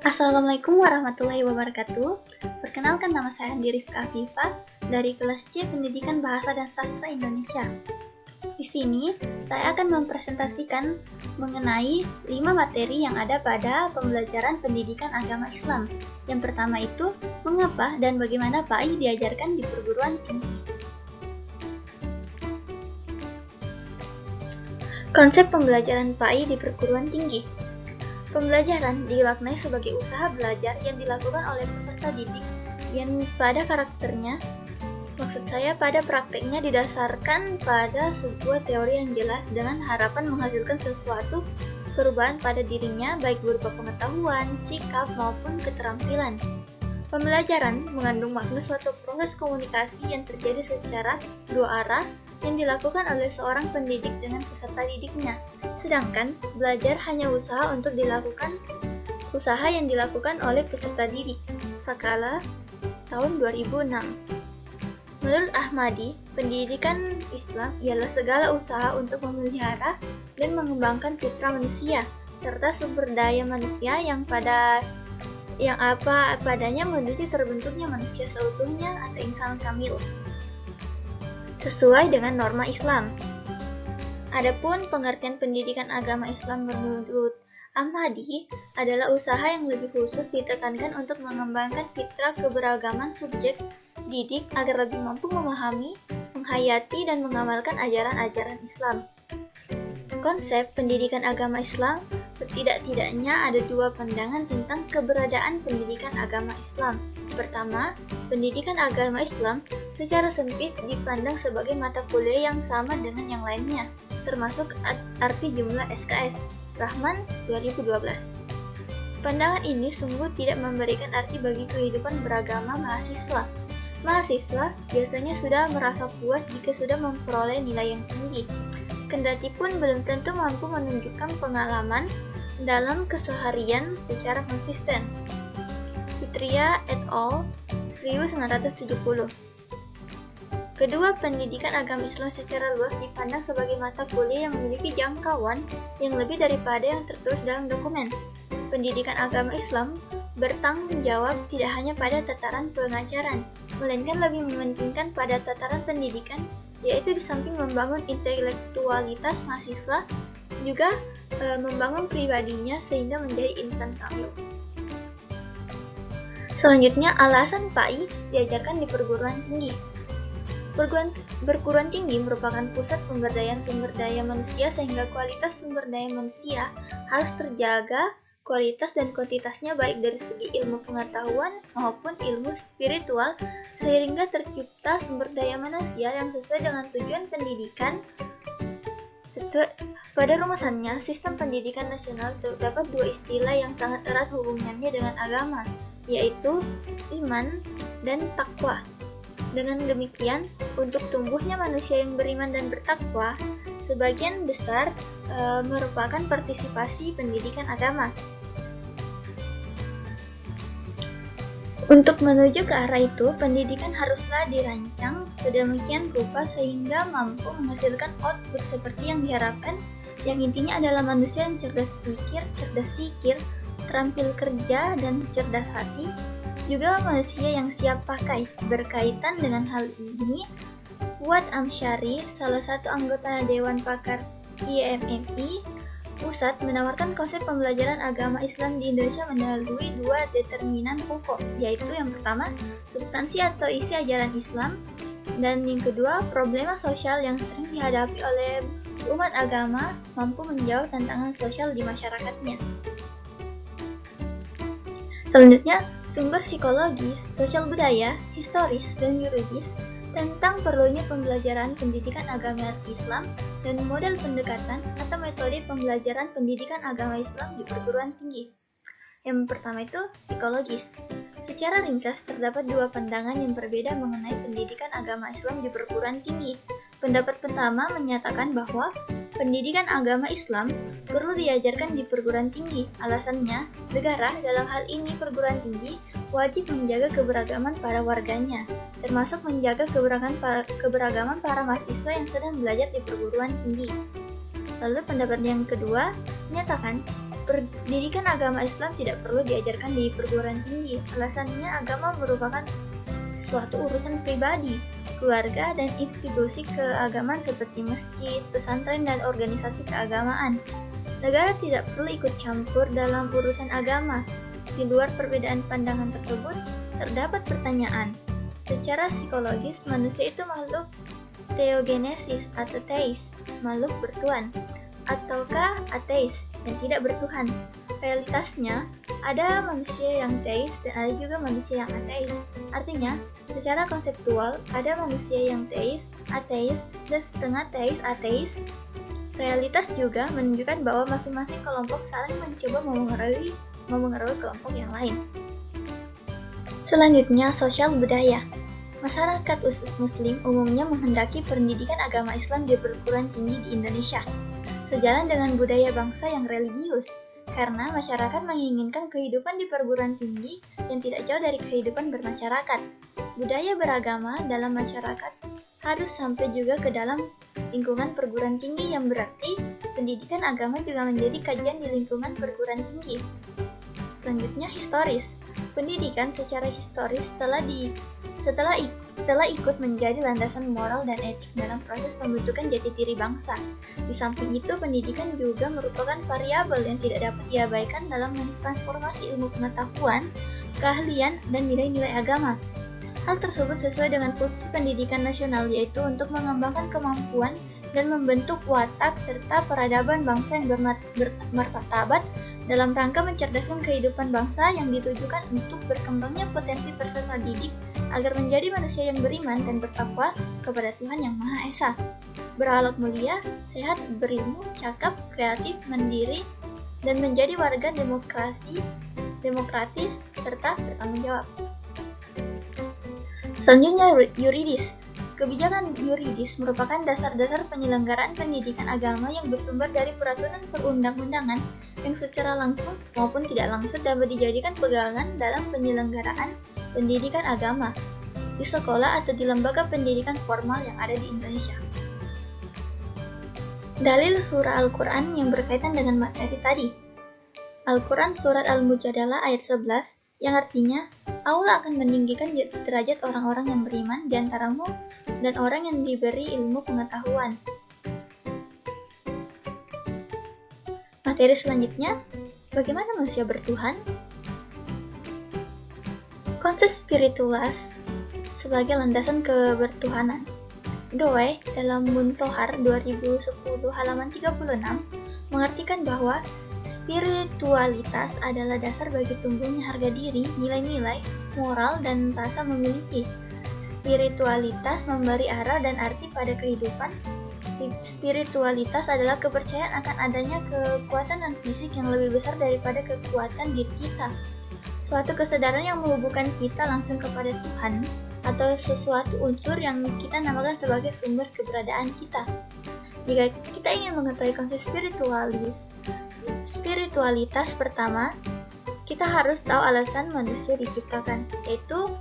Assalamualaikum warahmatullahi wabarakatuh. Perkenalkan, nama saya Andi Rifka Afifa dari kelas C Pendidikan Bahasa dan Sastra Indonesia. Di sini saya akan mempresentasikan mengenai 5 materi yang ada pada pembelajaran pendidikan agama Islam. Yang pertama itu, mengapa dan bagaimana PAI diajarkan di perguruan tinggi. Konsep pembelajaran PAI di perguruan tinggi. Pembelajaran dimaknai sebagai usaha belajar yang dilakukan oleh peserta didik yang pada karakternya, pada prakteknya didasarkan pada sebuah teori yang jelas dengan harapan menghasilkan sesuatu perubahan pada dirinya baik berupa pengetahuan, sikap, maupun keterampilan. Pembelajaran mengandung makna suatu proses komunikasi yang terjadi secara dua arah yang dilakukan oleh seorang pendidik dengan peserta didiknya. Sedangkan belajar hanya usaha yang dilakukan oleh peserta didik. Sakala tahun 2006. Menurut Ahmadi, pendidikan Islam ialah segala usaha untuk memelihara dan mengembangkan fitrah manusia serta sumber daya manusia yang apa padanya menuju terbentuknya manusia seutuhnya atau insan kamil sesuai dengan norma Islam. Adapun pengertian pendidikan agama Islam menurut Ahmadi adalah usaha yang lebih khusus ditekankan untuk mengembangkan fitrah keberagaman subjek didik agar lebih mampu memahami, menghayati, dan mengamalkan ajaran-ajaran Islam. Konsep pendidikan agama Islam setidak-tidaknya ada dua pandangan tentang keberadaan pendidikan agama Islam. Pertama, pendidikan agama Islam secara sempit dipandang sebagai mata kuliah yang sama dengan yang lainnya, termasuk arti jumlah SKS. Rahman 2012. Pandangan ini sungguh tidak memberikan arti bagi kehidupan beragama mahasiswa. Mahasiswa biasanya sudah merasa puas jika sudah memperoleh nilai yang tinggi, kendati pun belum tentu mampu menunjukkan pengalaman dalam keseharian secara konsisten. Fitria et al. 1970. Kedua, pendidikan agama Islam secara luas dipandang sebagai mata kuliah yang memiliki jangkauan yang lebih daripada yang tertulis dalam dokumen. Pendidikan agama Islam bertanggung jawab tidak hanya pada tataran pengajaran, melainkan lebih mementingkan pada tataran pendidikan, yaitu di samping membangun intelektualitas mahasiswa, juga membangun pribadinya sehingga menjadi insan kamil. Selanjutnya, alasan PAI diajarkan di perguruan tinggi. Perguruan tinggi merupakan pusat pemberdayaan sumber daya manusia sehingga kualitas sumber daya manusia harus terjaga, kualitas dan kuantitasnya baik dari segi ilmu pengetahuan maupun ilmu spiritual sehingga tercipta sumber daya manusia yang sesuai dengan tujuan pendidikan. Pada rumusannya, sistem pendidikan nasional terdapat dua istilah yang sangat erat hubungannya dengan agama, yaitu iman dan takwa. Dengan demikian, untuk tumbuhnya manusia yang beriman dan bertakwa, sebagian besar merupakan partisipasi pendidikan agama. Untuk menuju ke arah itu, pendidikan haruslah dirancang sedemikian rupa sehingga mampu menghasilkan output seperti yang diharapkan, yang intinya adalah manusia yang cerdas pikir, cerdas sikir, terampil kerja, dan cerdas hati, juga manusia yang siap pakai. Berkaitan dengan hal ini, Fuad Amsyari, salah satu anggota Dewan Pakar IMMI Pusat, menawarkan konsep pembelajaran agama Islam di Indonesia melalui dua determinan pokok, yaitu yang pertama, substansi atau isi ajaran Islam, dan yang kedua, problema sosial yang sering dihadapi oleh umat agama mampu menjawab tantangan sosial di masyarakatnya. Selanjutnya, sumber psikologis, sosial budaya, historis, dan yuridis tentang perlunya pembelajaran pendidikan agama Islam dan model pendekatan atau metode pembelajaran pendidikan agama Islam di perguruan tinggi. Yang pertama itu psikologis. Secara ringkas, terdapat dua pandangan yang berbeda mengenai pendidikan agama Islam di perguruan tinggi. Pendapat pertama menyatakan bahwa pendidikan agama Islam perlu diajarkan di perguruan tinggi. Alasannya, negara, dalam hal ini perguruan tinggi, wajib menjaga keberagaman para warganya, termasuk menjaga keberagaman para mahasiswa yang sedang belajar di perguruan tinggi. Lalu pendapat yang kedua menyatakan Pendidikan agama Islam tidak perlu diajarkan di perguruan tinggi. Alasannya agama merupakan suatu urusan pribadi, keluarga, dan institusi keagamaan seperti masjid, pesantren, dan organisasi keagamaan. Negara tidak perlu ikut campur dalam urusan agama. Di luar perbedaan pandangan tersebut, terdapat pertanyaan. Secara psikologis, manusia itu makhluk theogenesis atau teis, makhluk bertuhan, ataukah ateis dan tidak bertuhan. Realitasnya, ada manusia yang teis dan ada juga manusia yang ateis. Artinya, secara konseptual, ada manusia yang teis, ateis, dan setengah teis, ateis. Realitas juga menunjukkan bahwa masing-masing kelompok saling mencoba memengaruhi kelompok yang lain. Selanjutnya, sosial budaya. Masyarakat Muslim umumnya menghendaki pendidikan agama Islam di perguruan tinggi di Indonesia, sejalan dengan budaya bangsa yang religius, karena masyarakat menginginkan kehidupan di perguruan tinggi yang tidak jauh dari kehidupan bermasyarakat. Budaya beragama dalam masyarakat harus sampai juga ke dalam lingkungan perguruan tinggi, yang berarti pendidikan agama juga menjadi kajian di lingkungan perguruan tinggi. Selanjutnya, historis. Pendidikan secara historis setelah ikut menjadi landasan moral dan etik dalam proses pembentukan jati diri bangsa. Di samping itu, pendidikan juga merupakan variabel yang tidak dapat diabaikan dalam mentransformasi ilmu pengetahuan, keahlian, dan nilai-nilai agama. Hal tersebut sesuai dengan fungsi pendidikan nasional, yaitu untuk mengembangkan kemampuan dan membentuk watak serta peradaban bangsa yang bermartabat dalam rangka mencerdaskan kehidupan bangsa yang ditujukan untuk berkembangnya potensi peserta didik agar menjadi manusia yang beriman dan bertakwa kepada Tuhan Yang Maha Esa, berakhlak mulia, sehat, berilmu, cakap, kreatif, mandiri, dan menjadi warga demokratis, serta bertanggung jawab. Selanjutnya, yuridis. Kebijakan yuridis merupakan dasar-dasar penyelenggaraan pendidikan agama yang bersumber dari peraturan perundang-undangan yang secara langsung maupun tidak langsung dapat dijadikan pegangan dalam penyelenggaraan pendidikan agama di sekolah atau di lembaga pendidikan formal yang ada di Indonesia. Dalil surah Al-Quran yang berkaitan dengan materi tadi. Al-Quran Surat Al-Mujadalah ayat 11 yang artinya, Allah akan meninggikan derajat orang-orang yang beriman di antaramu dan orang yang diberi ilmu pengetahuan. Materi selanjutnya, bagaimana manusia bertuhan? Konsep spiritualitas sebagai landasan kebertuhanan. Doi dalam Muntohar 2010 halaman 36 mengartikan bahwa spiritualitas adalah dasar bagi tumbuhnya harga diri, nilai-nilai, moral, dan rasa memiliki. Spiritualitas memberi arah dan arti pada kehidupan. Spiritualitas adalah kepercayaan akan adanya kekuatan dan fisik yang lebih besar daripada kekuatan diri kita. Suatu kesadaran yang menghubungkan kita langsung kepada Tuhan, atau sesuatu unsur yang kita namakan sebagai sumber keberadaan kita. Jika kita ingin mengetahui konsep spiritualitas pertama, kita harus tahu alasan manusia diciptakan, yaitu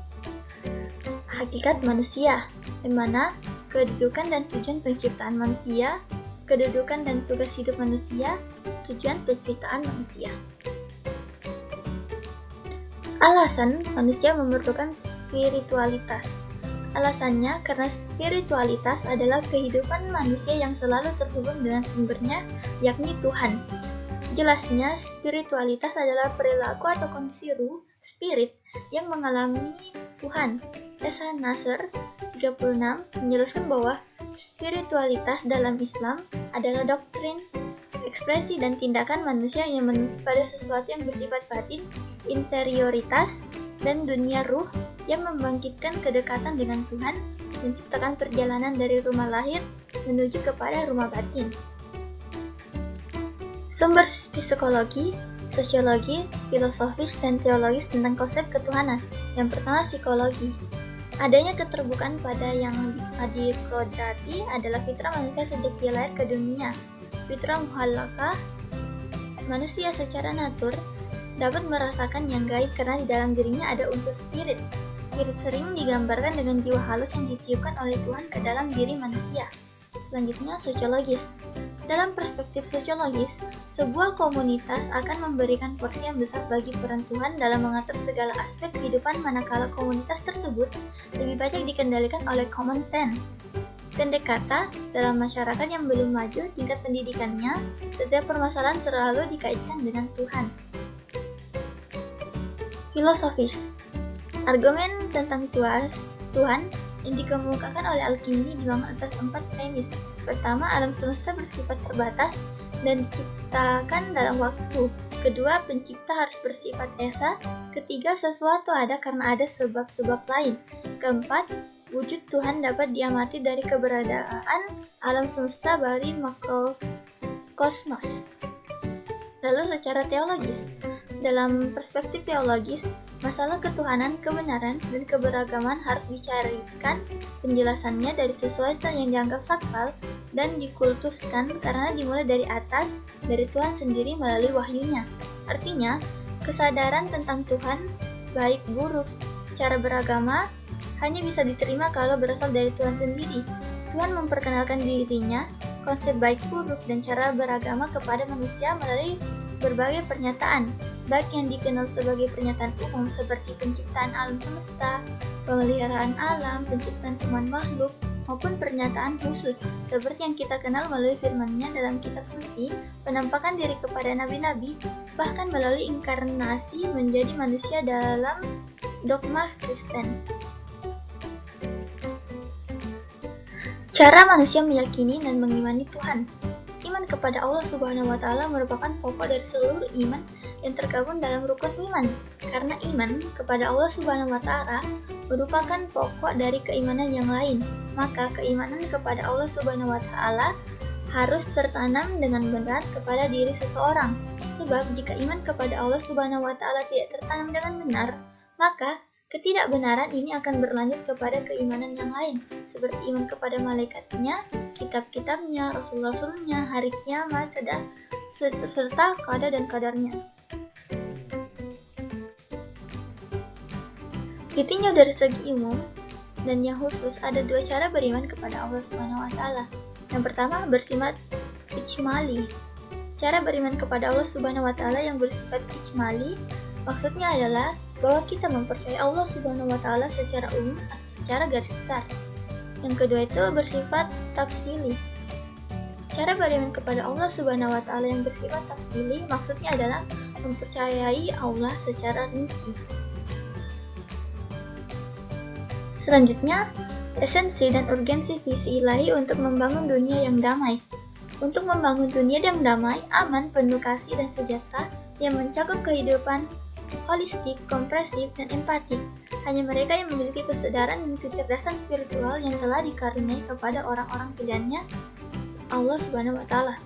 hakikat manusia, di mana kedudukan dan tujuan penciptaan manusia, kedudukan dan tugas hidup manusia, tujuan penciptaan manusia. Alasan manusia memerlukan spiritualitas. Alasannya karena spiritualitas adalah kehidupan manusia yang selalu terhubung dengan sumbernya, yakni Tuhan. Jelasnya, spiritualitas adalah perilaku atau kondisi ruh, spirit, yang mengalami Tuhan. Esa Nasr 36 menjelaskan bahwa spiritualitas dalam Islam adalah doktrin, ekspresi, dan tindakan manusia yang pada sesuatu yang bersifat batin, interioritas, dan dunia ruh yang membangkitkan kedekatan dengan Tuhan, menciptakan perjalanan dari rumah lahir menuju kepada rumah batin. Sumber psikologi, sosiologi, filosofis, dan teologis tentang konsep ketuhanan. Yang pertama, psikologi. Adanya keterbukaan pada yang adiprodati adalah fitrah manusia sejak dia lahir ke dunia. Fitrah muhallakah, manusia secara natur dapat merasakan yang gaib karena di dalam dirinya ada unsur spirit. Spirit sering digambarkan dengan jiwa halus yang ditiupkan oleh Tuhan ke dalam diri manusia. Selanjutnya, sosiologis. Dalam perspektif sosiologis, sebuah komunitas akan memberikan porsi yang besar bagi peran Tuhan dalam mengatur segala aspek kehidupan manakala komunitas tersebut lebih banyak dikendalikan oleh common sense. Pendek kata, dalam masyarakat yang belum maju tingkat pendidikannya, setiap permasalahan selalu dikaitkan dengan Tuhan. Filosofis. Argumen tentang Tuhan yang dikemukakan oleh Al-Kindi dibangun atas 4 premis. Pertama, alam semesta bersifat terbatas dan diciptakan dalam waktu. Kedua, pencipta harus bersifat esa. Ketiga, sesuatu ada karena ada sebab-sebab lain. Keempat, wujud Tuhan dapat diamati dari keberadaan alam semesta dari makrokosmos. Lalu secara teologis, dalam perspektif teologis, masalah ketuhanan, kebenaran, dan keberagaman harus dicarikan penjelasannya dari sesuatu yang dianggap sakral dan dikultuskan karena dimulai dari atas, dari Tuhan sendiri melalui wahyunya. Artinya, kesadaran tentang Tuhan, baik buruk, cara beragama, hanya bisa diterima kalau berasal dari Tuhan sendiri. Tuhan memperkenalkan dirinya, konsep baik buruk, dan cara beragama kepada manusia melalui berbagai pernyataan, baik yang dikenal sebagai pernyataan umum seperti penciptaan alam semesta, pemeliharaan alam, penciptaan semua makhluk, maupun pernyataan khusus, seperti yang kita kenal melalui firman-Nya dalam kitab suci, penampakan diri kepada nabi-nabi, bahkan melalui inkarnasi menjadi manusia dalam dogma Kristen. Cara manusia meyakini dan mengimani Tuhan. Iman kepada Allah Subhanahu wa Ta'ala merupakan pokok dari seluruh iman yang tergabung dalam rukun iman. Karena iman kepada Allah Subhanahu wa Ta'ala merupakan pokok dari keimanan yang lain, maka keimanan kepada Allah Subhanahu wa Ta'ala harus tertanam dengan benar kepada diri seseorang. Sebab jika iman kepada Allah Subhanahu wa Ta'ala tidak tertanam dengan benar, maka ketidakbenaran ini akan berlanjut kepada keimanan yang lain, seperti iman kepada malaikatnya, kitab-kitabnya, rasul-rasulnya, hari kiamat, serta qada dan qadarnya. Ditinjau dari segi umum dan yang khusus, ada dua cara beriman kepada Allah Subhanahu wa Ta'ala. Yang pertama, bersifat ijmali. Cara beriman kepada Allah Subhanahu wa Ta'ala yang bersifat ijmali maksudnya adalah bahwa kita mempercayai Allah Subhanahu wa Ta'ala secara umum atau secara garis besar. Yang kedua itu bersifat tafsili. Cara beriman kepada Allah Subhanahu wa Ta'ala yang bersifat tafsili maksudnya adalah mempercayai Allah secara rinci. Selanjutnya, esensi dan urgensi visi ilahi untuk membangun dunia yang damai. Untuk membangun dunia yang damai, aman, penuh kasih dan sejahtera yang mencakup kehidupan holistik, komprehensif, dan empatik. Hanya mereka yang memiliki kesadaran dan kecerdasan spiritual yang telah dikaruniai kepada orang-orang pilihannya Allah Subhanahu wa Ta'ala.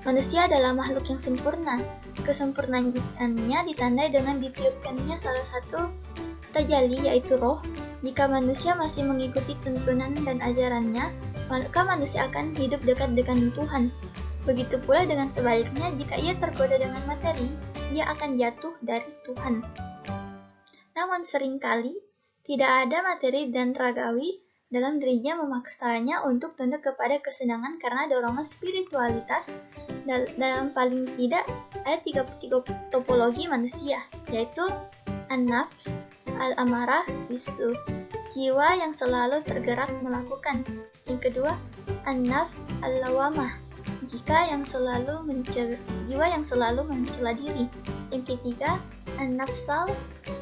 Manusia adalah makhluk yang sempurna. Kesempurnaannya ditandai dengan ditiupkannya salah satu tajalli, yaitu roh. Jika manusia masih mengikuti tuntunan dan ajarannya, maka manusia akan hidup dekat dengan Tuhan. Begitu pula dengan sebaliknya, jika ia tergoda dengan materi, ia akan jatuh dari Tuhan. Namun seringkali, tidak ada materi dan ragawi dalam dirinya memaksanya untuk tunduk kepada kesenangan karena dorongan spiritualitas. Dalam paling tidak, ada tiga topologi manusia, yaitu an-nafs, al-amarah, bisu, jiwa yang selalu tergerak melakukan. Yang kedua, an-nafs al-lawamah, jiwa yang selalu mencela diri. Yang ketiga, an-nafsal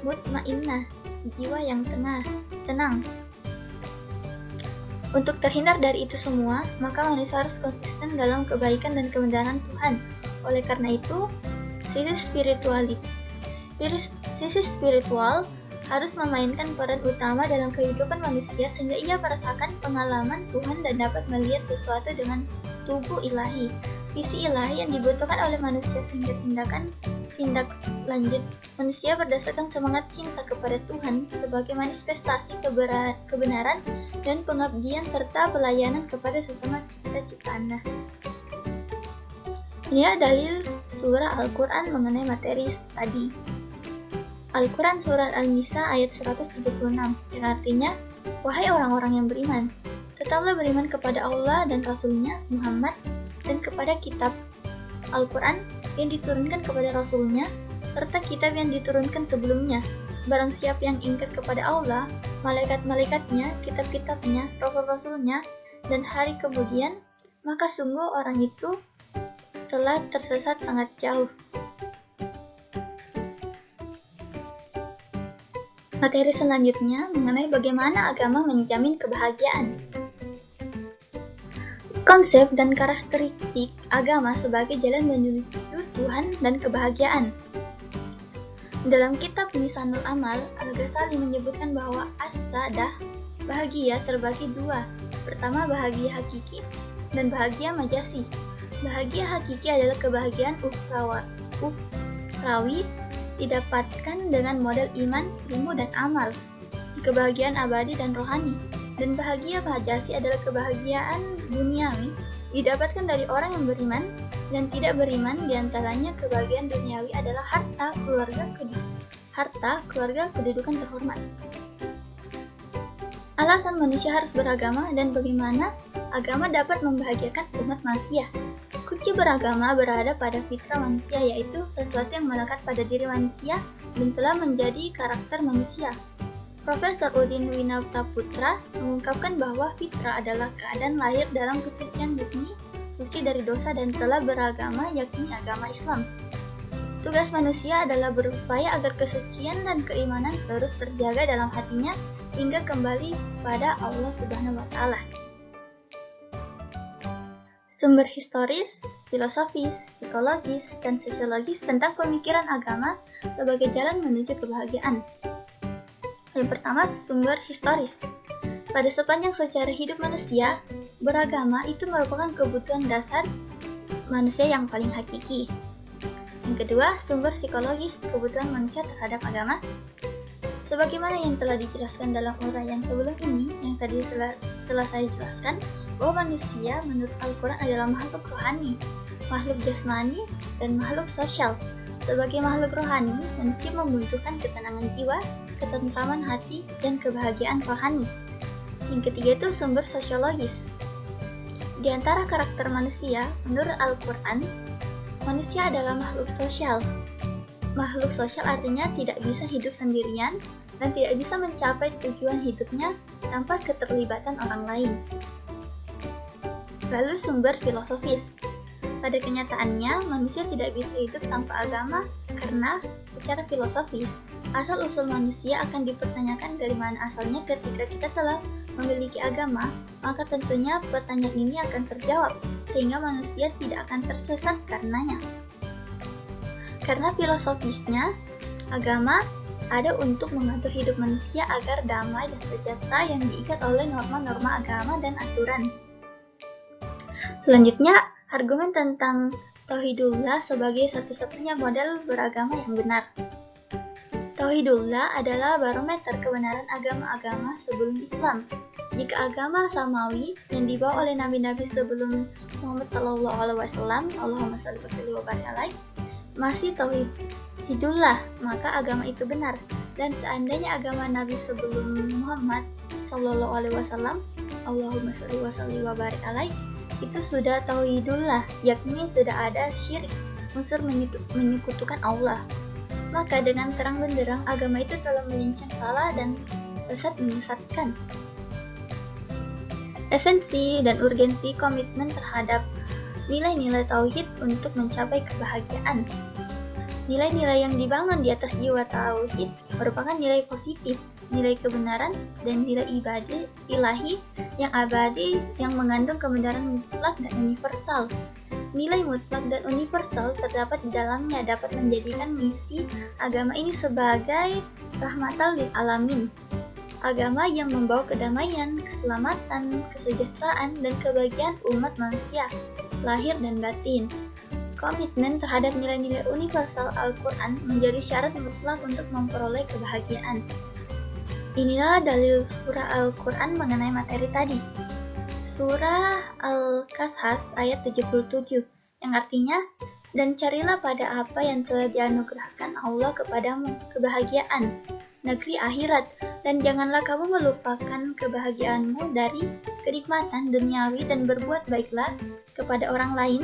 mutmainnah, jiwa yang tenang. Untuk terhindar dari itu semua, maka manusia harus konsisten dalam kebaikan dan kebenaran Tuhan. Oleh karena itu, sisi spiritual harus memainkan peran utama dalam kehidupan manusia sehingga ia merasakan pengalaman Tuhan dan dapat melihat sesuatu dengan tubuh ilahi. Visi ilahi yang dibutuhkan oleh manusia sehingga tindak lanjut manusia berdasarkan semangat cinta kepada Tuhan sebagai manifestasi kebenaran dan pengabdian serta pelayanan kepada sesama cipta-ciptaannya. Ini dalil surah Al-Quran mengenai materi tadi. Al-Quran Surat An-Nisa ayat 176 yang artinya, wahai orang-orang yang beriman, Tetaplah beriman kepada Allah dan Rasul-Nya, Muhammad, dan kepada kitab Al-Quran yang diturunkan kepada Rasul-Nya, serta kitab yang diturunkan sebelumnya. Barang siapa yang ingkar kepada Allah, malaikat-malaikatnya, kitab-kitabnya, rasul-rasulnya, dan hari kemudian, maka sungguh orang itu telah tersesat sangat jauh. Materi selanjutnya mengenai bagaimana agama menjamin kebahagiaan. Konsep dan karakteristik agama sebagai jalan menuju Tuhan dan kebahagiaan. Dalam kitab Misanul Amal, Al-Ghazali menyebutkan bahwa as-sa'adah, bahagia, terbagi dua. Pertama, bahagia hakiki dan bahagia majasi. Bahagia hakiki adalah kebahagiaan ukhrawi didapatkan dengan modal iman, ilmu, dan amal. Kebahagiaan abadi dan rohani. Dan bahagia majasi adalah kebahagiaan duniawi didapatkan dari orang yang beriman dan tidak beriman. Diantaranya kebahagiaan duniawi adalah harta, keluarga, kedudukan terhormat. Alasan manusia harus beragama dan bagaimana agama dapat membahagiakan umat manusia. Kunci beragama berada pada fitrah manusia, yaitu sesuatu yang melekat pada diri manusia dan telah menjadi karakter manusia. Profesor Udin Winataputra mengungkapkan bahwa fitrah adalah keadaan lahir dalam kesucian murni, suci dari dosa dan telah beragama, yakni agama Islam. Tugas manusia adalah berupaya agar kesucian dan keimanan terus terjaga dalam hatinya hingga kembali pada Allah Subhanahu wa Ta'ala. Sumber historis, filosofis, psikologis, dan sosiologis tentang pemikiran agama sebagai jalan menuju kebahagiaan. Yang pertama, sumber historis. Pada sepanjang sejarah hidup manusia, beragama itu merupakan kebutuhan dasar manusia yang paling hakiki. Yang kedua, sumber psikologis, kebutuhan manusia terhadap agama. Sebagaimana yang telah dijelaskan dalam uraian sebelum ini, yang tadi telah saya jelaskan, bahwa manusia menurut Al-Quran adalah makhluk rohani, makhluk jasmani, dan makhluk sosial. Sebagai makhluk rohani, manusia membutuhkan ketenangan jiwa, ketentraman hati, dan kebahagiaan rohani. Yang ketiga itu sumber sosiologis. Di antara karakter manusia, menurut Al-Quran, manusia adalah makhluk sosial. Makhluk sosial artinya tidak bisa hidup sendirian dan tidak bisa mencapai tujuan hidupnya tanpa keterlibatan orang lain. Lalu sumber filosofis. Pada kenyataannya, manusia tidak bisa hidup tanpa agama karena secara filosofis, asal-usul manusia akan dipertanyakan dari mana asalnya. Ketika kita telah memiliki agama, maka tentunya pertanyaan ini akan terjawab, sehingga manusia tidak akan tersesat karenanya. Karena filosofisnya, agama ada untuk mengatur hidup manusia agar damai dan sejahtera yang diikat oleh norma-norma agama dan aturan. Selanjutnya, argumen tentang Tauhidullah sebagai satu-satunya model beragama yang benar. Tauhidullah adalah barometer kebenaran agama-agama sebelum Islam. Jika agama Samawi yang dibawa oleh nabi-nabi sebelum Muhammad SAW, Allahumma shalli wa barik alaih, masih Tauhidullah, maka agama itu benar. Dan seandainya agama nabi sebelum Muhammad SAW, Allahumma shalli wa barik alaih, itu sudah Tauhidullah, yakni sudah ada syirik, unsur menyekutukan Allah. Maka dengan terang benderang agama itu telah melincang salah dan sesat menyesatkan. Esensi dan urgensi komitmen terhadap nilai-nilai tauhid untuk mencapai kebahagiaan. Nilai-nilai yang dibangun di atas jiwa tauhid merupakan nilai positif, nilai kebenaran, dan nilai ilahi yang abadi yang mengandung kebenaran mutlak dan universal. Nilai mutlak dan universal terdapat di dalamnya dapat menjadikan misi agama ini sebagai rahmatan lil alamin. Agama yang membawa kedamaian, keselamatan, kesejahteraan, dan kebahagiaan umat manusia, lahir dan batin. Komitmen terhadap nilai-nilai universal Al-Quran menjadi syarat mutlak untuk memperoleh kebahagiaan. Inilah dalil surah Al-Quran mengenai materi tadi. Surah Al-Qasas ayat 77, yang artinya, dan carilah pada apa yang telah dianugerahkan Allah kepadamu kebahagiaan, negeri akhirat. Dan janganlah kamu melupakan kebahagiaanmu dari kenikmatan duniawi dan berbuat baiklah kepada orang lain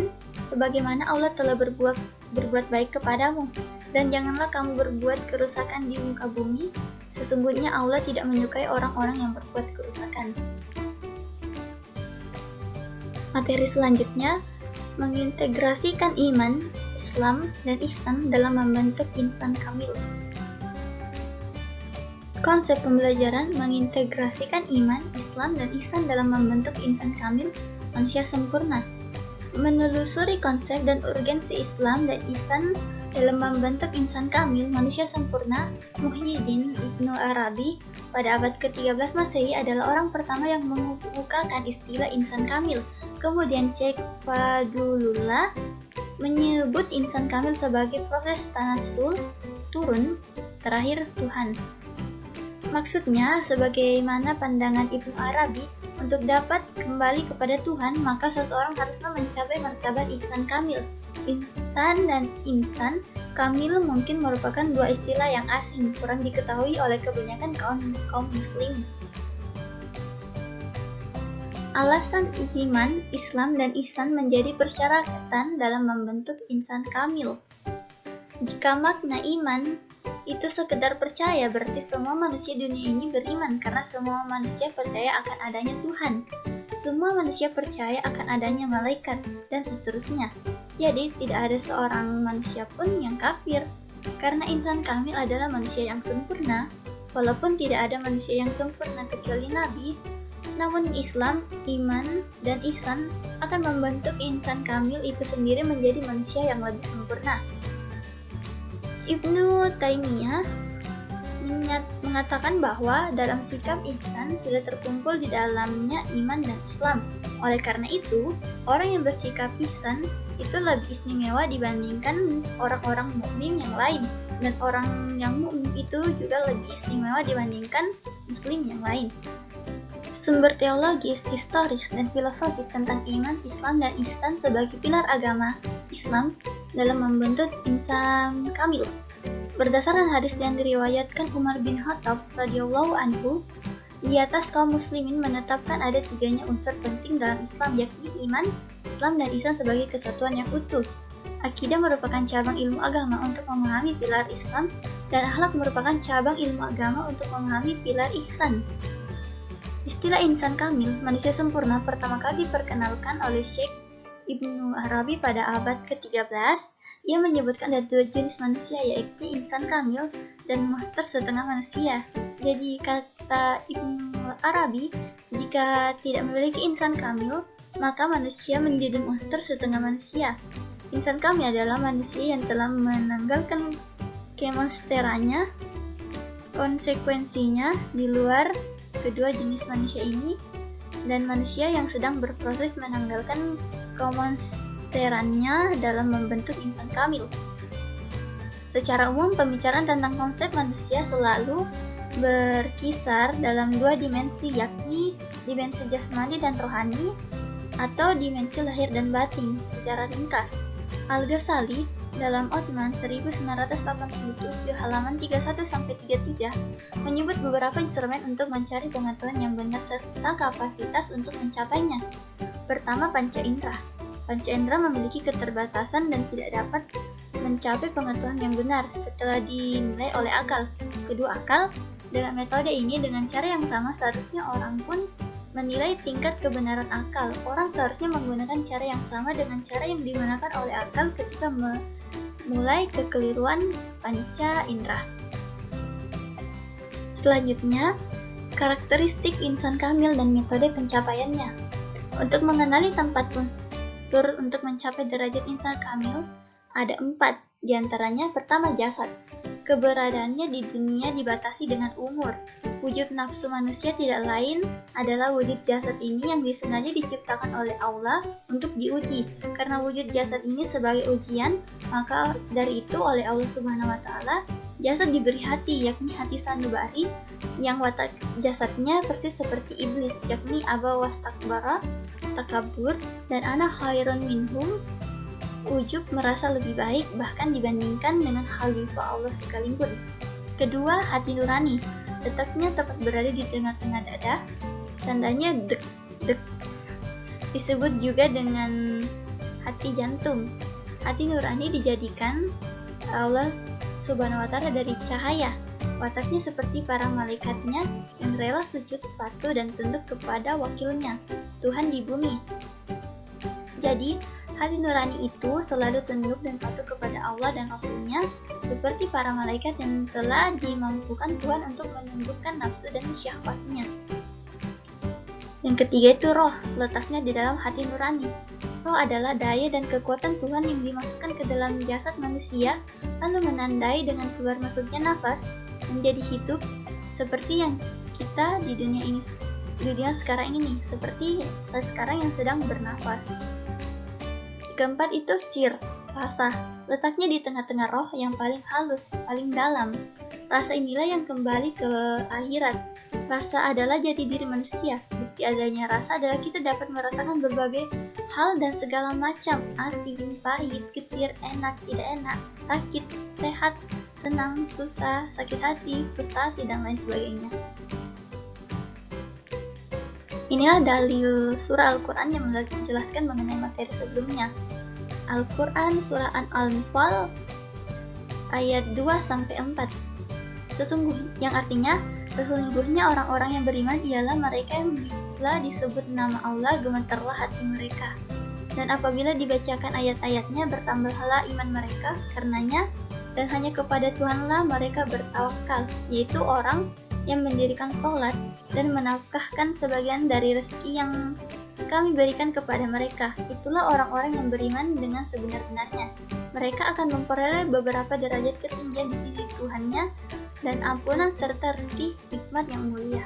sebagaimana Allah telah berbuat baik kepadamu. Dan janganlah kamu berbuat kerusakan di muka bumi, sesungguhnya Allah tidak menyukai orang-orang yang berbuat kerusakan. Materi selanjutnya, mengintegrasikan iman, Islam, dan ihsan dalam membentuk insan kamil. Konsep pembelajaran mengintegrasikan iman, Islam, dan ihsan dalam membentuk insan kamil, manusia sempurna. Menelusuri konsep dan urgensi Islam dan ihsan dalam membentuk insan kamil, manusia sempurna, Muhyiddin Ibnu Arabi pada abad ke-13 Masehi adalah orang pertama yang mengemukakan istilah insan kamil. Kemudian Syekh Fadlullah menyebut insan kamil sebagai proses tanasul, turun, terakhir Tuhan. Maksudnya, sebagaimana pandangan Ibnu Arabi, untuk dapat kembali kepada Tuhan, maka seseorang haruslah mencapai martabat ihsan kamil. Ihsan dan insan kamil mungkin merupakan dua istilah yang asing, kurang diketahui oleh kebanyakan kaum muslim. Alasan iman, Islam, dan ihsan menjadi persyaratan dalam membentuk insan kamil. Jika makna iman itu sekedar percaya, berarti semua manusia dunia ini beriman karena semua manusia percaya akan adanya Tuhan. Semua manusia percaya akan adanya malaikat, dan seterusnya. Jadi, tidak ada seorang manusia pun yang kafir. Karena insan kamil adalah manusia yang sempurna, walaupun tidak ada manusia yang sempurna kecuali Nabi, namun Islam, iman, dan ihsan akan membentuk insan kamil itu sendiri menjadi manusia yang lebih sempurna. Ibnu Taimiyah mengatakan bahwa dalam sikap ihsan sudah terkumpul di dalamnya iman dan Islam. Oleh karena itu, orang yang bersikap ihsan itu lebih istimewa dibandingkan orang-orang mukmin yang lain, dan orang yang mukmin itu juga lebih istimewa dibandingkan muslim yang lain. Sumber teologis, historis, dan filosofis tentang iman, Islam, dan ihsan sebagai pilar agama Islam dalam membentuk insan kamil. Berdasarkan hadis yang diriwayatkan Umar bin Khattab radhiyallahu anhu, di atas kaum muslimin menetapkan ada tiganya unsur penting dalam Islam, yakni iman, Islam, dan ihsan sebagai kesatuan yang utuh. Akidah merupakan cabang ilmu agama untuk memahami pilar Islam, dan akhlak merupakan cabang ilmu agama untuk memahami pilar ihsan. Istilah insan kamil, manusia sempurna, pertama kali diperkenalkan oleh Syekh Ibnu Arabi pada abad ke-13. Ia menyebutkan ada dua jenis manusia, yaitu insan kamil dan monster setengah manusia. Jadi kata Ibnu Arabi, jika tidak memiliki insan kamil, maka manusia menjadi monster setengah manusia. Insan kamil adalah manusia yang telah menanggalkan kemonsterannya, konsekuensinya di luar kedua jenis manusia ini, dan manusia yang sedang berproses menanggalkan kemonsterannya dalam membentuk insan kamil. Secara umum, pembicaraan tentang konsep manusia selalu berkisar dalam dua dimensi, yakni dimensi jasmani dan rohani, atau dimensi lahir dan batin. Secara ringkas, Al-Ghazali dalam Othman 1987 halaman 31-33 menyebut beberapa instrumen untuk mencari pengetahuan yang benar serta kapasitas untuk mencapainya. Pertama, panca indera. Panca indera memiliki keterbatasan dan tidak dapat mencapai pengetahuan yang benar setelah dinilai oleh akal. Kedua, akal. Dengan metode ini, dengan cara yang sama seharusnya orang pun menilai tingkat kebenaran akal. Orang seharusnya menggunakan cara yang sama dengan cara yang digunakan oleh akal ketika mulai kekeliruan panca indera. Selanjutnya, karakteristik insan kamil dan metode pencapaiannya. Untuk mengenali tempat unsur untuk mencapai derajat insan kamil, ada 4. Di antaranya, pertama, jasad. Keberadaannya di dunia dibatasi dengan umur. Wujud nafsu manusia tidak lain adalah wujud jasad ini yang disengaja diciptakan oleh Allah untuk diuji. Karena wujud jasad ini sebagai ujian, maka dari itu oleh Allah Subhanahu wa Ta'ala, jasad diberi hati, yakni hati sanubari, yang watak jasadnya persis seperti iblis, yakni aba wastakbara, takabur, dan ana khairun minhum, ujub merasa lebih baik bahkan dibandingkan dengan khalifah Allah sekalipun. Kedua, hati nurani. Letaknya tepat berada di tengah-tengah dada. Tandanya dek, dek. Disebut juga dengan hati jantung. Hati nurani dijadikan Allah Subhanahu wa Ta'ala dari cahaya. Wataknya seperti para malaikatnya yang rela sujud patuh dan tunduk kepada wakilnya, Tuhan di bumi. Jadi, hati nurani itu selalu tunduk dan patuh kepada Allah dan Rasul-Nya, seperti para malaikat yang telah dimampukan Tuhan untuk menundukkan nafsu dan syahwatnya. Yang ketiga itu roh, letaknya di dalam hati nurani. Roh adalah daya dan kekuatan Tuhan yang dimasukkan ke dalam jasad manusia, lalu menandai dengan keluar masuknya nafas, menjadi hidup, seperti yang kita di dunia sekarang ini, seperti saya sekarang yang sedang bernafas. Keempat itu sir, rasa, letaknya di tengah-tengah roh yang paling halus, paling dalam. Rasa inilah yang kembali ke akhirat. Rasa adalah jati diri manusia. Bukti adanya rasa adalah kita dapat merasakan berbagai hal dan segala macam, asin, pahit, getir, enak, tidak enak, sakit, sehat, senang, susah, sakit hati, frustasi, dan lain sebagainya. Inilah dalil surah Al-Quran yang menjelaskan mengenai materi sebelumnya. Al-Quran surah An-Anfal ayat 2-4. Yang artinya, sesungguhnya orang-orang yang beriman ialah mereka yang bila disebut nama Allah gemetarlah hati mereka. Dan apabila dibacakan ayat-ayatnya bertambahlah iman mereka karenanya, dan hanya kepada Tuhanlah mereka bertawakal, yaitu orang yang mendirikan sholat dan menafkahkan sebagian dari rezeki yang kami berikan kepada mereka. Itulah orang-orang yang beriman dengan sebenar-benarnya. Mereka akan memperoleh beberapa derajat ketinggian di sisi Tuhannya dan ampunan serta rezeki hikmat yang mulia.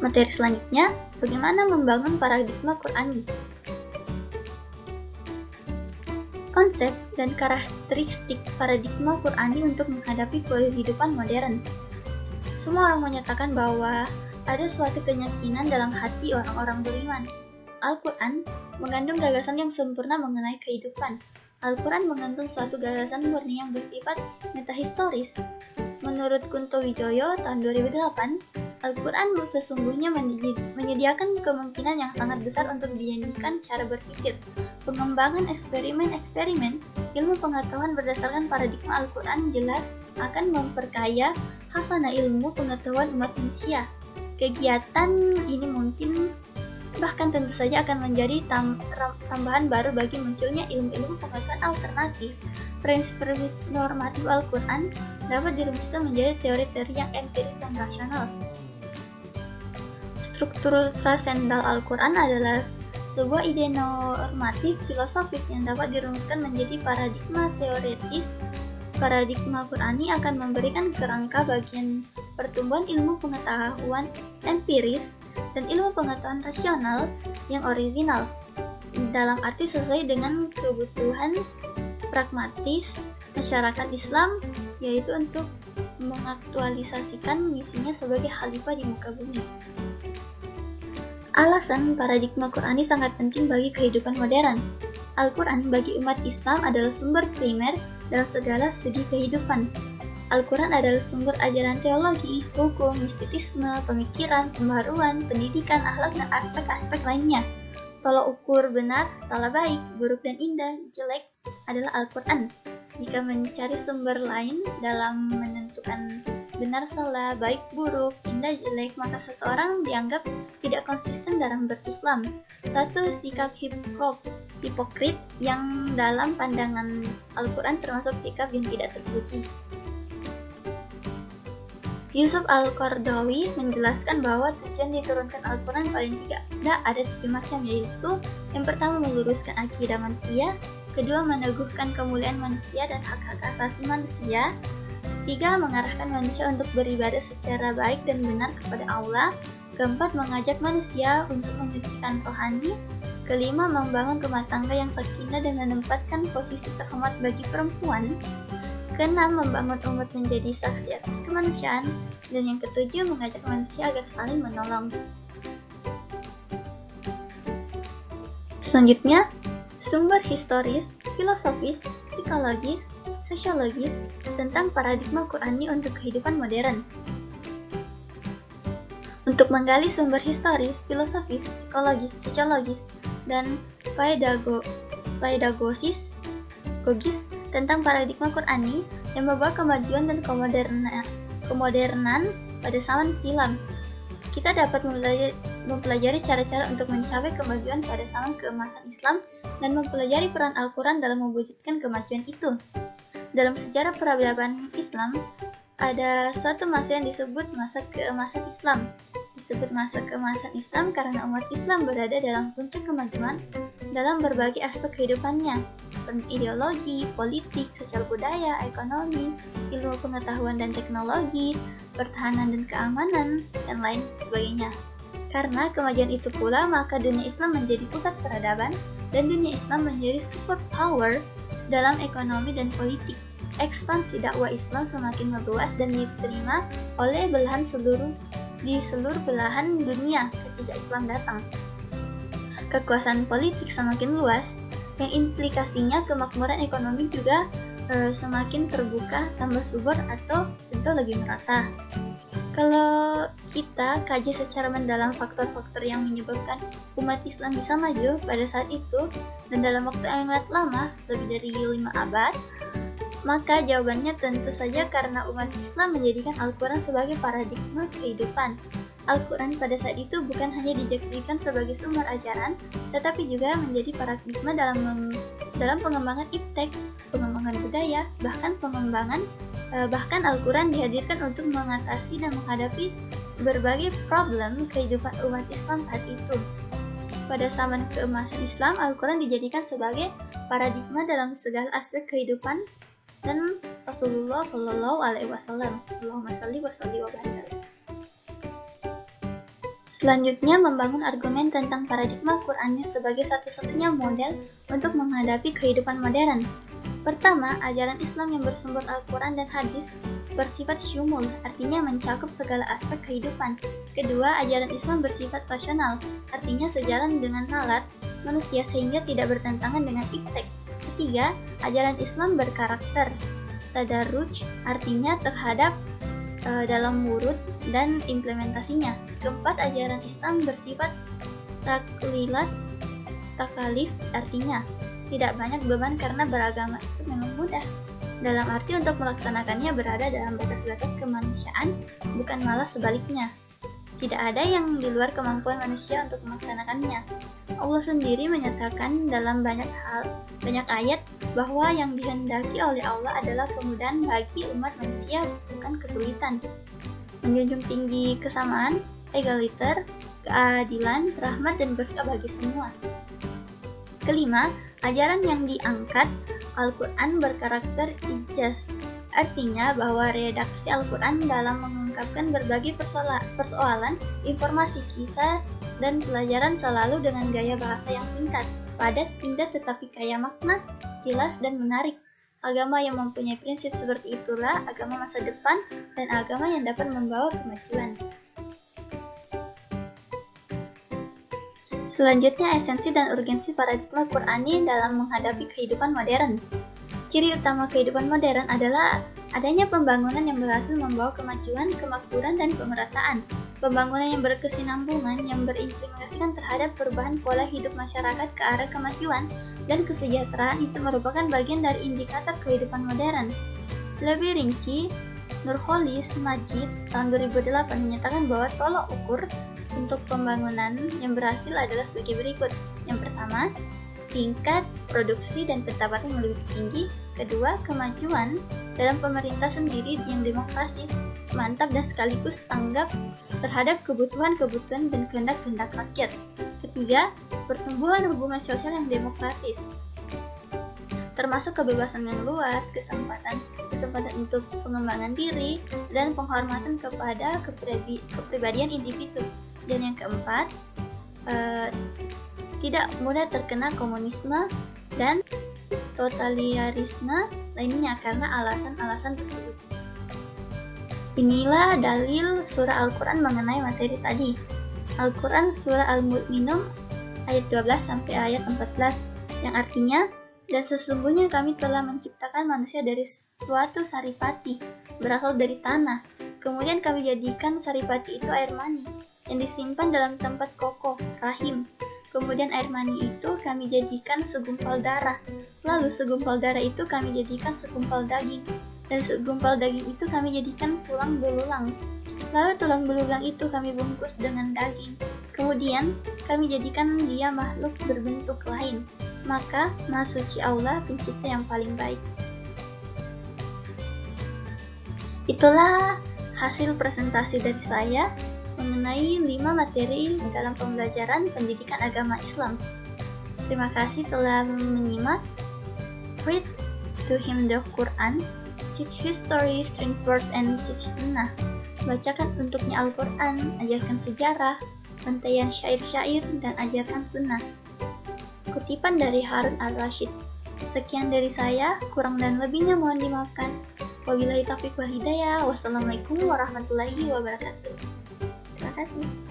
Materi selanjutnya, bagaimana membangun paradigma Qur'ani. Konsep dan karakteristik paradigma Qur'ani untuk menghadapi kehidupan modern. Semua orang menyatakan bahwa ada suatu keyakinan dalam hati orang-orang beriman. Al-Quran mengandung gagasan yang sempurna mengenai kehidupan. Al-Quran mengandung suatu gagasan murni yang bersifat metahistoris. Menurut Kunto Wijoyo tahun 2008, Al-Quran sesungguhnya menyediakan kemungkinan yang sangat besar untuk dijadikan cara berpikir. Pengembangan eksperimen-eksperimen ilmu pengetahuan berdasarkan paradigma Al-Quran jelas akan memperkaya hasanah ilmu pengetahuan umat manusia. Kegiatan ini mungkin bahkan tentu saja akan menjadi tambahan baru bagi munculnya ilmu-ilmu pengetahuan alternatif. Prinsip-prinsip normatif Al-Quran dapat dirumuskan menjadi teori-teori yang empiris dan rasional. Struktur transendal Al-Quran adalah sebuah ide normatif filosofis yang dapat dirumuskan menjadi paradigma teoretis. Paradigma Qur'ani akan memberikan kerangka bagian pertumbuhan ilmu pengetahuan empiris dan ilmu pengetahuan rasional yang orisinal, dalam arti sesuai dengan kebutuhan pragmatis masyarakat Islam, yaitu untuk mengaktualisasikan misinya sebagai khalifah di muka bumi. Alasan paradigma Qur'ani sangat penting bagi kehidupan modern. Al-Quran bagi umat Islam adalah sumber primer dalam segala segi kehidupan. Al-Quran adalah sumber ajaran teologi, hukum, mistisisme, pemikiran, pembaharuan, pendidikan, akhlak, dan aspek-aspek lainnya. Tolak ukur benar, salah baik, buruk dan indah, jelek adalah Al-Quran. Jika mencari sumber lain dalam menentukan benar salah, baik buruk, indah jelek, maka seseorang dianggap tidak konsisten dalam berislam. Satu sikap hipokrit yang dalam pandangan Al-Quran termasuk sikap yang tidak terpuji. Yusuf Al-Qaradawi menjelaskan bahwa tujuan diturunkan Al-Quran paling tidak ada 7 macam, yaitu yang pertama meluruskan akidah manusia, kedua meneguhkan kemuliaan manusia dan hak-hak asasi manusia, 3. mengarahkan manusia untuk beribadah secara baik dan benar kepada Allah, keempat mengajak manusia untuk menyucikan rohani, kelima membangun rumah tangga yang sakinah dan menempatkan posisi terhormat bagi perempuan, keenam membangun umat menjadi saksi atas kemanusiaan, dan yang ketujuh mengajak manusia agar saling menolong. Selanjutnya, Sumber historis, filosofis, psikologis, sosiologis tentang paradigma Qur'ani untuk kehidupan modern. Untuk menggali sumber historis, filosofis, psikologis, sosiologis, dan pedagogis tentang paradigma Qur'ani yang membawa kemajuan dan kemodernan pada zaman silam. Kita dapat mempelajari cara-cara untuk mencapai kemajuan pada zaman keemasan Islam dan mempelajari peran Al-Quran dalam mewujudkan kemajuan itu. Dalam sejarah peradaban Islam, ada suatu masa yang disebut masa keemasan Islam. Disebut masa keemasan Islam karena umat Islam berada dalam puncak kemajuan dalam berbagai aspek kehidupannya, seperti ideologi, politik, sosial budaya, ekonomi, ilmu pengetahuan dan teknologi, pertahanan dan keamanan, dan lain sebagainya. Karena kemajuan itu pula, maka dunia Islam menjadi pusat peradaban, dan dunia Islam menjadi superpower dalam ekonomi dan politik. Ekspansi dakwah Islam semakin meluas dan diterima oleh di seluruh belahan dunia ketika Islam datang. Kekuasaan politik semakin luas, yang implikasinya kemakmuran ekonomi juga semakin terbuka, tambah subur atau tentu lebih merata. Kalau kita kaji secara mendalam faktor-faktor yang menyebabkan umat Islam bisa maju pada saat itu dan dalam waktu yang amat lama, lebih dari 5 abad, maka jawabannya tentu saja karena umat Islam menjadikan Al-Quran sebagai paradigma kehidupan. Al-Quran pada saat itu bukan hanya dijadikan sebagai sumber ajaran, tetapi juga menjadi paradigma dalam pengembangan iptek, pengembangan budaya, bahkan Al-Quran dihadirkan untuk mengatasi dan menghadapi berbagai problem kehidupan umat Islam saat itu. Pada zaman keemasan Islam, Al-Quran dijadikan sebagai paradigma dalam segala aspek kehidupan dan Rasulullah Shallallahu Alaihi Wasallam. Allahumma shalli wa salli wa barik. Selanjutnya, membangun argumen tentang paradigma Qur'ani sebagai satu-satunya model untuk menghadapi kehidupan modern. Pertama, ajaran Islam yang bersumber Al-Quran dan hadis bersifat syumul, artinya mencakup segala aspek kehidupan. Kedua, ajaran Islam bersifat rasional, artinya sejalan dengan nalar manusia sehingga tidak bertentangan dengan iptek. Ketiga, ajaran Islam berkarakter tadarruj, artinya terhadap dalam wurud dan implementasinya. Keempat, ajaran Islam bersifat takalif, artinya tidak banyak beban karena beragama itu memang mudah. Dalam arti untuk melaksanakannya berada dalam batas-batas kemanusiaan, bukan malah sebaliknya. Tidak ada yang di luar kemampuan manusia untuk melaksanakannya. Allah sendiri menyatakan dalam banyak ayat bahwa yang dihendaki oleh Allah adalah kemudahan bagi umat manusia, bukan kesulitan. Menjunjung tinggi kesamaan, egaliter, keadilan, rahmat, dan berkah bagi semua. Kelima, ajaran yang diangkat Al-Quran berkarakter ijaz, artinya bahwa redaksi Al-Quran dalam mengungkapkan berbagai persoalan, informasi, kisah, dan pelajaran selalu dengan gaya bahasa yang singkat, padat, indah tetapi kaya makna, jelas, dan menarik. Agama yang mempunyai prinsip seperti itulah agama masa depan dan agama yang dapat membawa kemajuan. Selanjutnya, esensi dan urgensi paradigma Qur'ani dalam menghadapi kehidupan modern. Ciri utama kehidupan modern adalah adanya pembangunan yang berhasil membawa kemajuan, kemakmuran, dan pemerataan. Pembangunan yang berkesinambungan yang berimplikasikan terhadap perubahan pola hidup masyarakat ke arah kemajuan dan kesejahteraan itu merupakan bagian dari indikator kehidupan modern. Lebih rinci, Nurholis Majid tahun 2008 menyatakan bahwa tolak ukur untuk pembangunan yang berhasil adalah sebagai berikut. Yang pertama, tingkat produksi dan pendapatan yang lebih tinggi. Kedua, kemajuan dalam pemerintah sendiri yang demokratis, mantap dan sekaligus tanggap terhadap kebutuhan-kebutuhan dan kehendak-kehendak rakyat. Ketiga, pertumbuhan hubungan sosial yang demokratis, termasuk kebebasan yang luas, kesempatan untuk pengembangan diri, dan penghormatan kepada kepribadian individu. Dan yang keempat, tidak mudah terkena komunisme dan totalitarisme lainnya karena alasan-alasan tersebut. Inilah dalil surah Al-Quran mengenai materi tadi. Al-Quran surah Al-Mu'minun ayat 12 sampai ayat 14. yang artinya, dan sesungguhnya kami telah menciptakan manusia dari suatu saripati, berasal dari tanah. Kemudian kami jadikan saripati itu air mani, yang disimpan dalam tempat kokoh, rahim. Kemudian air mani itu kami jadikan segumpal darah. Lalu segumpal darah itu kami jadikan segumpal daging. Dan segumpal daging itu kami jadikan tulang belulang. Lalu tulang belulang itu kami bungkus dengan daging. Kemudian kami jadikan dia makhluk berbentuk lain. Maka Maha Suci Allah pencipta yang paling baik. Itulah hasil presentasi dari saya mengenai 5 materi dalam pembelajaran pendidikan agama Islam. Terima kasih telah menyimak. Read to him the Quran, teach history, string verse, and teach sunnah. Bacakan untuknya Al-Quran, ajarkan sejarah, pantaian syair-syair, dan ajarkan sunnah. Kutipan dari Harun al-Rashid. Sekian dari saya, kurang dan lebihnya mohon dimaafkan. Wabillahi taufiq wal hidayah. Wassalamualaikum warahmatullahi wabarakatuh. Terima kasih.